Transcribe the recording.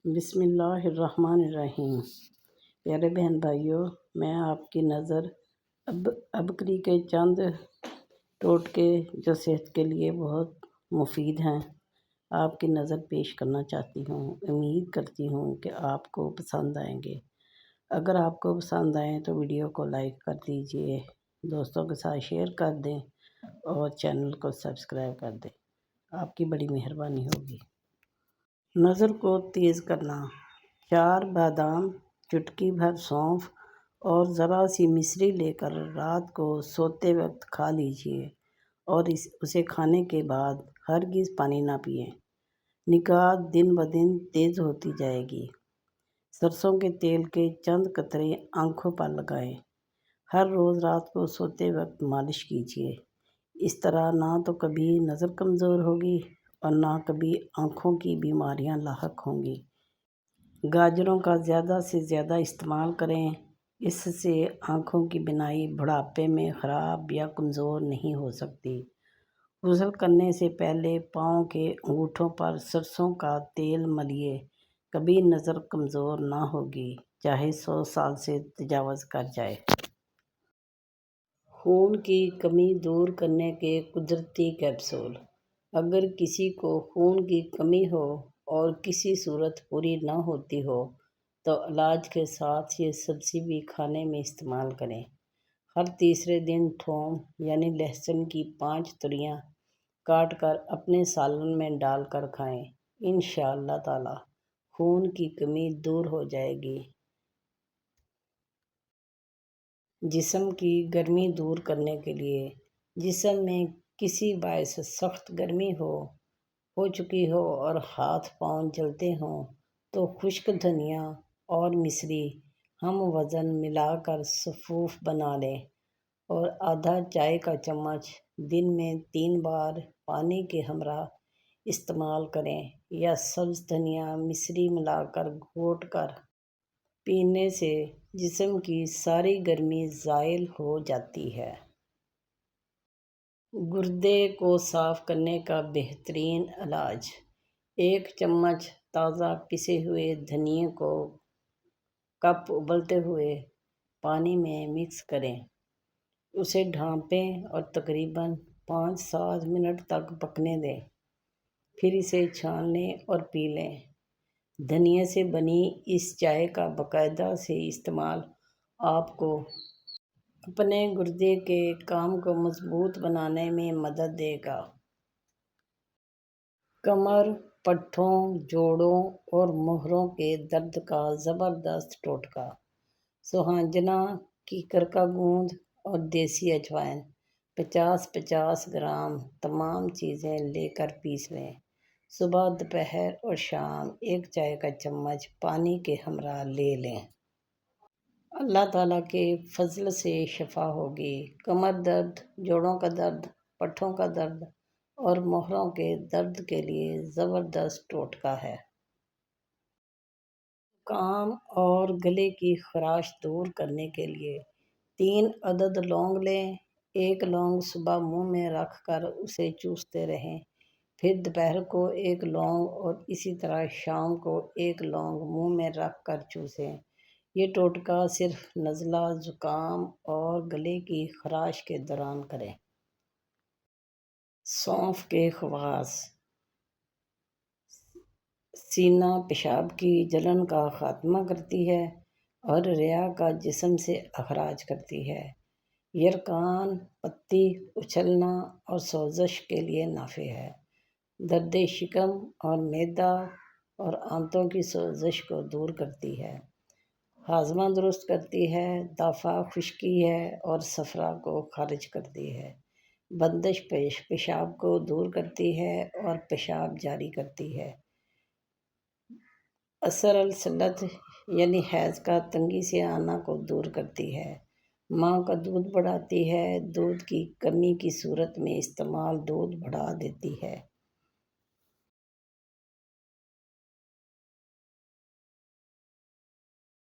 بسم اللہ الرحمن الرحیم۔ پیارے بہن بھائیوں، میں آپ کی نظر ابکری کے چند ٹوٹکے جو صحت کے لیے بہت مفید ہیں آپ کی نظر پیش کرنا چاہتی ہوں۔ امید کرتی ہوں کہ آپ کو پسند آئیں گے۔ اگر آپ کو پسند آئیں تو ویڈیو کو لائک کر دیجئے، دوستوں کے ساتھ شیئر کر دیں اور چینل کو سبسکرائب کر دیں، آپ کی بڑی مہربانی ہوگی۔ نظر کو تیز کرنا۔ 4 بادام، چٹکی بھر سونف اور ذرا سی مصری لے کر رات کو سوتے وقت کھا لیجئے اور اسے کھانے کے بعد ہرگز پانی نہ پئیں۔ نگاہ دن بدن تیز ہوتی جائے گی۔ سرسوں کے تیل کے چند قطرے آنکھوں پر لگائیں۔ ہر روز رات کو سوتے وقت مالش کیجئے۔ اس طرح نہ تو کبھی نظر کمزور ہوگی اور نہ کبھی آنکھوں کی بیماریاں لاحق ہوں گی۔ گاجروں کا زیادہ سے زیادہ استعمال کریں۔ اس سے آنکھوں کی بینائی بڑھاپے میں خراب یا کمزور نہیں ہو سکتی۔ غسل کرنے سے پہلے پاؤں کے انگوٹھوں پر سرسوں کا تیل ملیے۔ کبھی نظر کمزور نہ ہوگی، چاہے 100 سال سے تجاوز کر جائے۔ خون کی کمی دور کرنے کے قدرتی کیپسول۔ اگر کسی کو خون کی کمی ہو اور کسی صورت پوری نہ ہوتی ہو تو علاج کے ساتھ یہ سبزی بھی کھانے میں استعمال کریں۔ ہر تیسرے دن تھوم یعنی لہسن کی 5 تُریاں کاٹ کر اپنے سالن میں ڈال کر کھائیں۔ انشاءاللہ تعالی خون کی کمی دور ہو جائے گی۔ جسم کی گرمی دور کرنے کے لیے۔ جسم میں کسی باعث سخت گرمی ہو چکی ہو اور ہاتھ پاؤں جلتے ہوں تو خشک دھنیا اور مصری ہم وزن ملا کر سفوف بنا لیں اور آدھا چائے کا چمچ دن میں 3 بار پانی کے ہمراہ استعمال کریں یا سبز دھنیا مصری ملا کر گھوٹ کر پینے سے جسم کی ساری گرمی زائل ہو جاتی ہے۔ گردے کو صاف کرنے کا بہترین علاج۔ 1 چمچ تازہ پسے ہوئے دھنیے کو کپ ابلتے ہوئے پانی میں مکس کریں، اسے ڈھانپیں اور تقریباً 5-7 منٹ تک پکنے دیں، پھر اسے چھان لیں اور پی لیں۔ دھنیے سے بنی اس چائے کا باقاعدہ سے استعمال آپ کو اپنے گردے کے کام کو مضبوط بنانے میں مدد دے گا۔ کمر، پٹھوں، جوڑوں اور موہروں کے درد کا زبردست ٹوٹکا۔ سوہانجنا، کیکر کا گوند اور دیسی اجوائن 50-50 گرام تمام چیزیں لے کر پیس لیں۔ صبح، دوپہر اور شام 1 چائے کا چمچ پانی کے ہمراہ لے لیں۔ اللہ تعالیٰ کے فضل سے شفا ہوگی۔ کمر درد، جوڑوں کا درد، پٹھوں کا درد اور موہروں کے درد کے لیے زبردست ٹوٹکا ہے۔ زکام اور گلے کی خراش دور کرنے کے لیے 3 عدد لونگ لیں۔ 1 لونگ صبح منہ میں رکھ کر اسے چوستے رہیں، پھر دوپہر کو 1 لونگ اور اسی طرح شام کو 1 لونگ منہ میں رکھ کر چوسیں۔ یہ ٹوٹکا صرف نزلہ، زکام اور گلے کی خراش کے دوران کریں۔ سونف کے خواص۔ سینہ پیشاب کی جلن کا خاتمہ کرتی ہے اور رئہ کا جسم سے اخراج کرتی ہے۔ یرقان پتی اچھلنا اور سوزش کے لیے نافع ہے۔ درد شکم اور معدہ اور آنتوں کی سوزش کو دور کرتی ہے۔ ہاضمہ درست کرتی ہے، دافع خشکی ہے اور صفرا کو خارج کرتی ہے۔ بندش پیشاب کو دور کرتی ہے اور پیشاب جاری کرتی ہے۔ عسر السلط یعنی حیض کا تنگی سے آنا کو دور کرتی ہے۔ ماں کا دودھ بڑھاتی ہے۔ دودھ کی کمی کی صورت میں استعمال دودھ بڑھا دیتی ہے۔